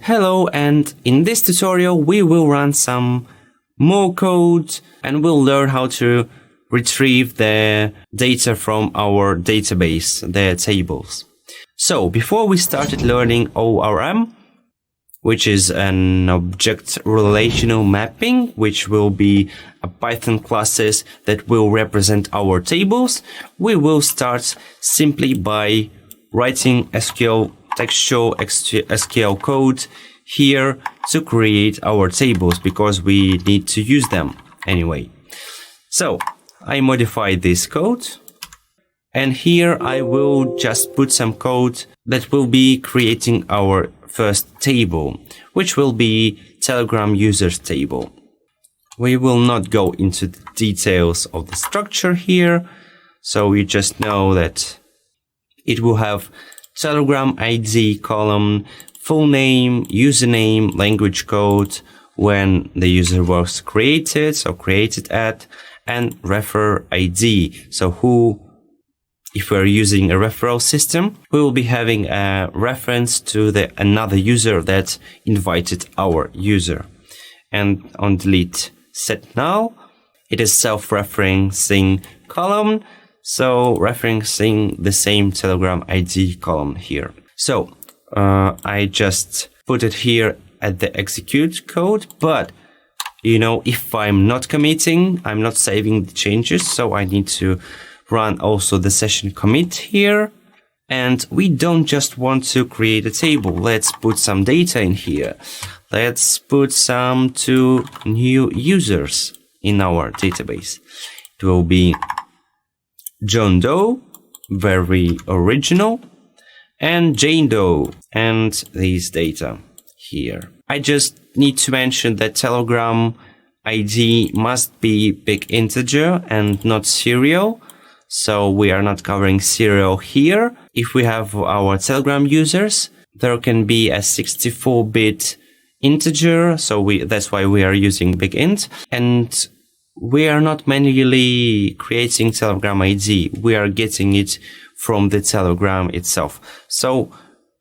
Hello, and in this tutorial we will run some more code and we'll learn how to retrieve the data from our database, the tables. So before we started learning ORM, which is an object relational mapping, which will be a Python classes that will represent our tables, we will start simply by writing textual SQL code here to create our tables because we need to use them anyway. So I modified this code and here I will just put some code that will be creating our first table, which will be Telegram users table. We will not go into the details of the structure here, so you just know that it will have Telegram ID column, full name, username, language code, when the user was created, so created at, and refer ID. So if we're using a referral system, we will be having a reference to another user that invited our user. And on delete set null, it is self-referencing column, so referencing the same Telegram ID column here. So I just put it here at the execute code, but if I'm not committing, I'm not saving the changes, so I need to run also the session commit here. And we don't just want to create a table. Let's put some data in here. Let's put some 2 new users in our database. It will be John Doe, very original, and Jane Doe, and these data here. I just need to mention that Telegram ID must be big integer and not serial. So we are not covering serial here. If we have our Telegram users, there can be a 64-bit integer. So that's why we are using big int. And we are not manually creating Telegram ID. We are getting it from the Telegram itself. So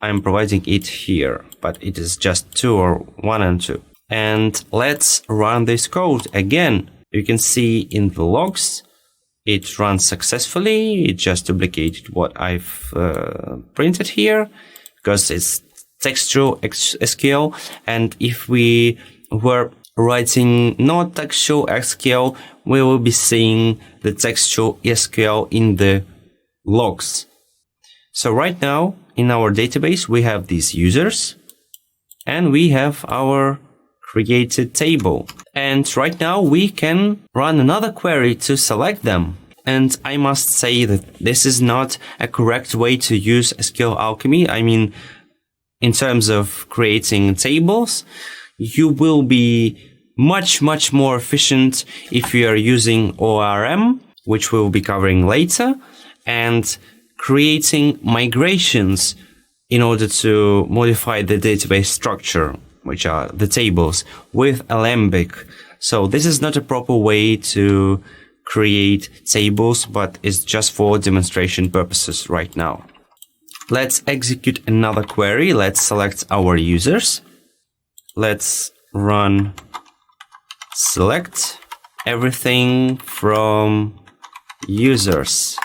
I'm providing it here, but it is just 2 or 1 and 2. And let's run this code again. You can see in the logs, it runs successfully. It just duplicated what I've printed here because it's textual SQL. And if we were writing not textual SQL, we will be seeing the textual SQL in the logs. So right now in our database, we have these users and we have our created table. And right now we can run another query to select them. And I must say that this is not a correct way to use SQL Alchemy. I mean, in terms of creating tables, you will be much more efficient if you are using ORM, which we'll be covering later, and creating migrations in order to modify the database structure, which are the tables, with Alembic. So this is not a proper way to create tables, but it's just for demonstration purposes right now. Let's execute another query. Let's select our users. Let's run select everything from users,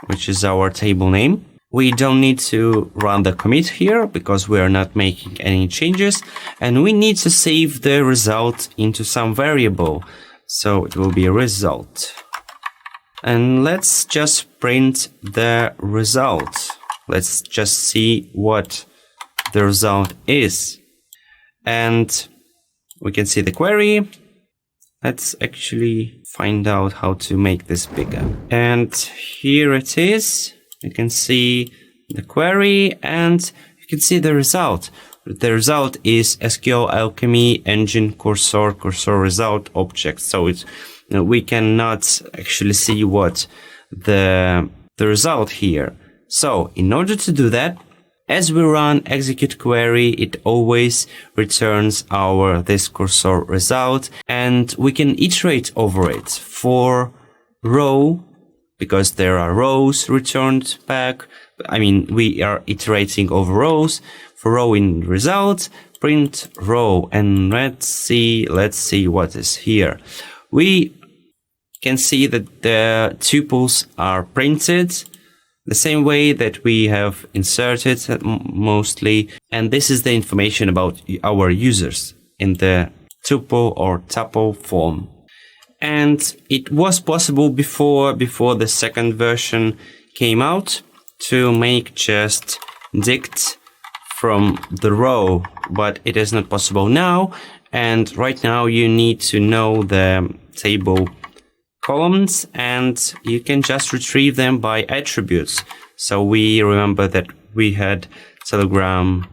which is our table name. We don't need to run the commit here because we are not making any changes, and we need to save the result into some variable. So it will be a result. And let's just print the result. Let's just see what the result is. And we can see the query. Let's actually find out how to make this bigger. And here it is. You can see the query and you can see the result. The result is SQL Alchemy engine cursor result object. So we cannot actually see what the result here. So in order to do that, as we run execute query, it always returns this cursor result, and we can iterate over it for row, because there are rows returned back, we are iterating over rows. For row in result, print row, and let's see what is here. We can see that the tuples are printed the same way that we have inserted mostly, and this is the information about our users in the tuple or tuple form. And it was possible before the second version came out to make just dict from the row, but it is not possible now. And right now you need to know the table columns, and you can just retrieve them by attributes. So we remember that we had Telegram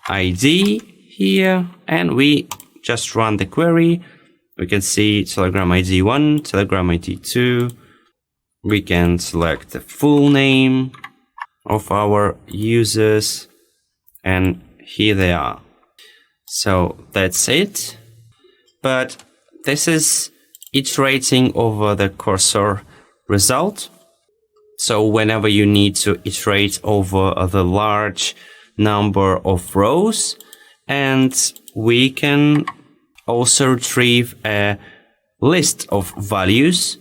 ID here, and we just run the query. We can see Telegram ID 1, Telegram ID 2. We can select the full name of our users, and here they are. So that's it. But this is iterating over the cursor result. So whenever you need to iterate over the large number of rows, and we can also retrieve a list of values,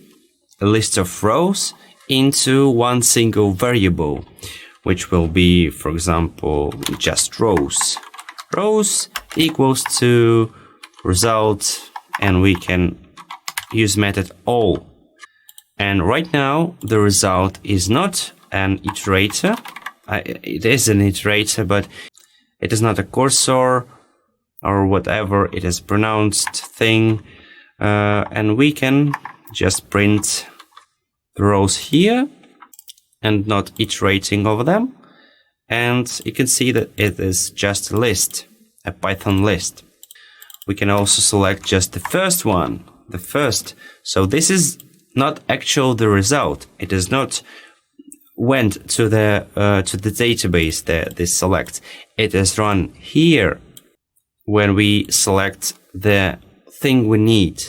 a list of rows, into one single variable, which will be, for example, just rows. Rows equals to result, and we can use method all. And right now the result is not an iterator. It is an iterator, but it is not a cursor or whatever it is pronounced thing. And we can just print the rows here and not iterating over them. And you can see that it is just a list, a Python list. We can also select just the first one, the first. So this is not actual the result. It is not went to the database, this select. It is run here when we select the thing we need.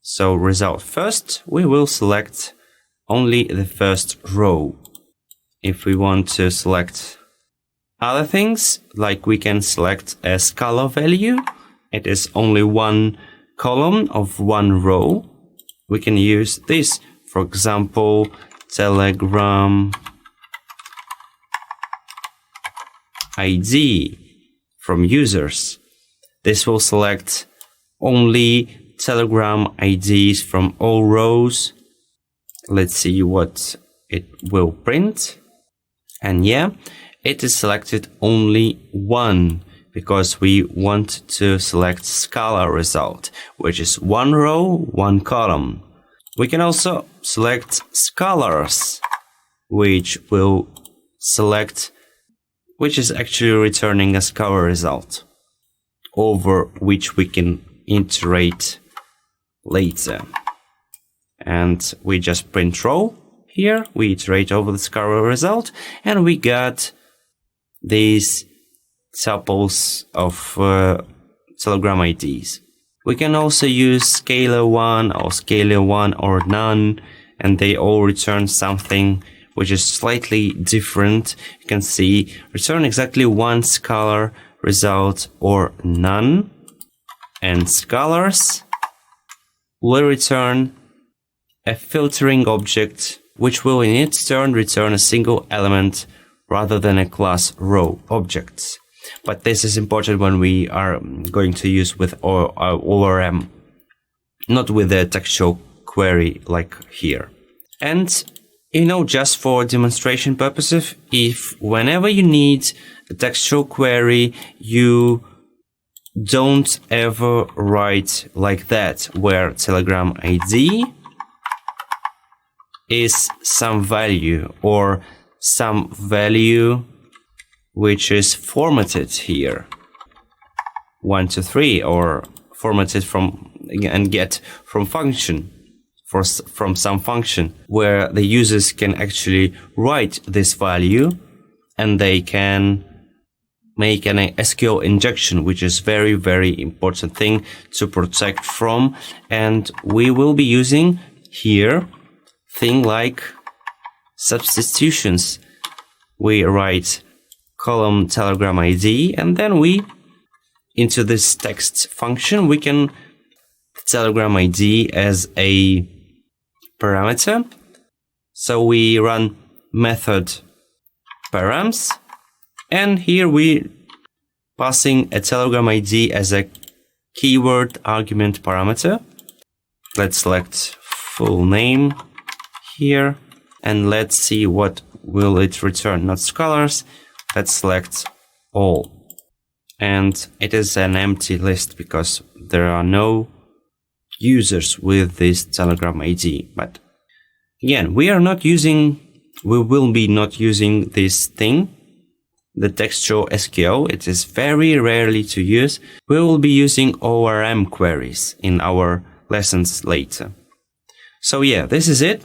So result first, we will select only the first row. If we want to select other things, like we can select a scalar value, it is only one column of one row. We can use this, for example, Telegram ID from users. This will select only Telegram IDs from all rows. Let's see what it will print. And yeah, it is selected only one, because we want to select scalar result, which is one row, one column. We can also select scalars, which will select, which is actually returning a scalar result, over which we can iterate later. And we just print row here, we iterate over the scalar result, and we got these tuples of Telegram IDs. We can also use scalar 1 or scalar 1 or none, and they all return something which is slightly different. You can see return exactly one scalar result or none, and scalars will return a filtering object which will in its turn return a single element rather than a class row objects. But this is important when we are going to use with ORM, not with a textual query like here. And just for demonstration purposes, if whenever you need a textual query, you don't ever write like that, where Telegram ID is some value or some value which is formatted here, 1, 2, 3, or formatted from and get from function, from some function, where the users can actually write this value and they can make an SQL injection, which is very, very important thing to protect from. And we will be using here thing like substitutions. we write column telegram ID, and then we, into this text function, we can telegram ID as a parameter. So we run method params, and here we passing a telegram ID as a keyword argument parameter. Let's select full name here, and let's see what will it return. Not scholars. Let's select all. And it is an empty list because there are no users with this telegram ID. But again, we will be not using this thing, the textual SQL. It is very rarely to use. We will be using ORM queries in our lessons later. So yeah, this is it.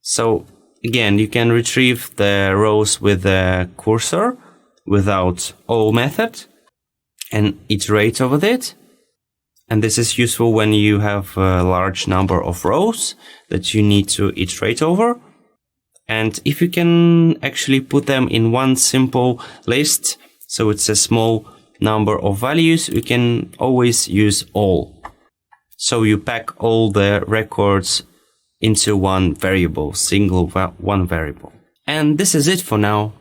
So again, you can retrieve the rows with the cursor without all method and iterate over it. And this is useful when you have a large number of rows that you need to iterate over. And if you can actually put them in one simple list, so it's a small number of values, you can always use all. So you pack all the records into one variable, one variable. And this is it for now.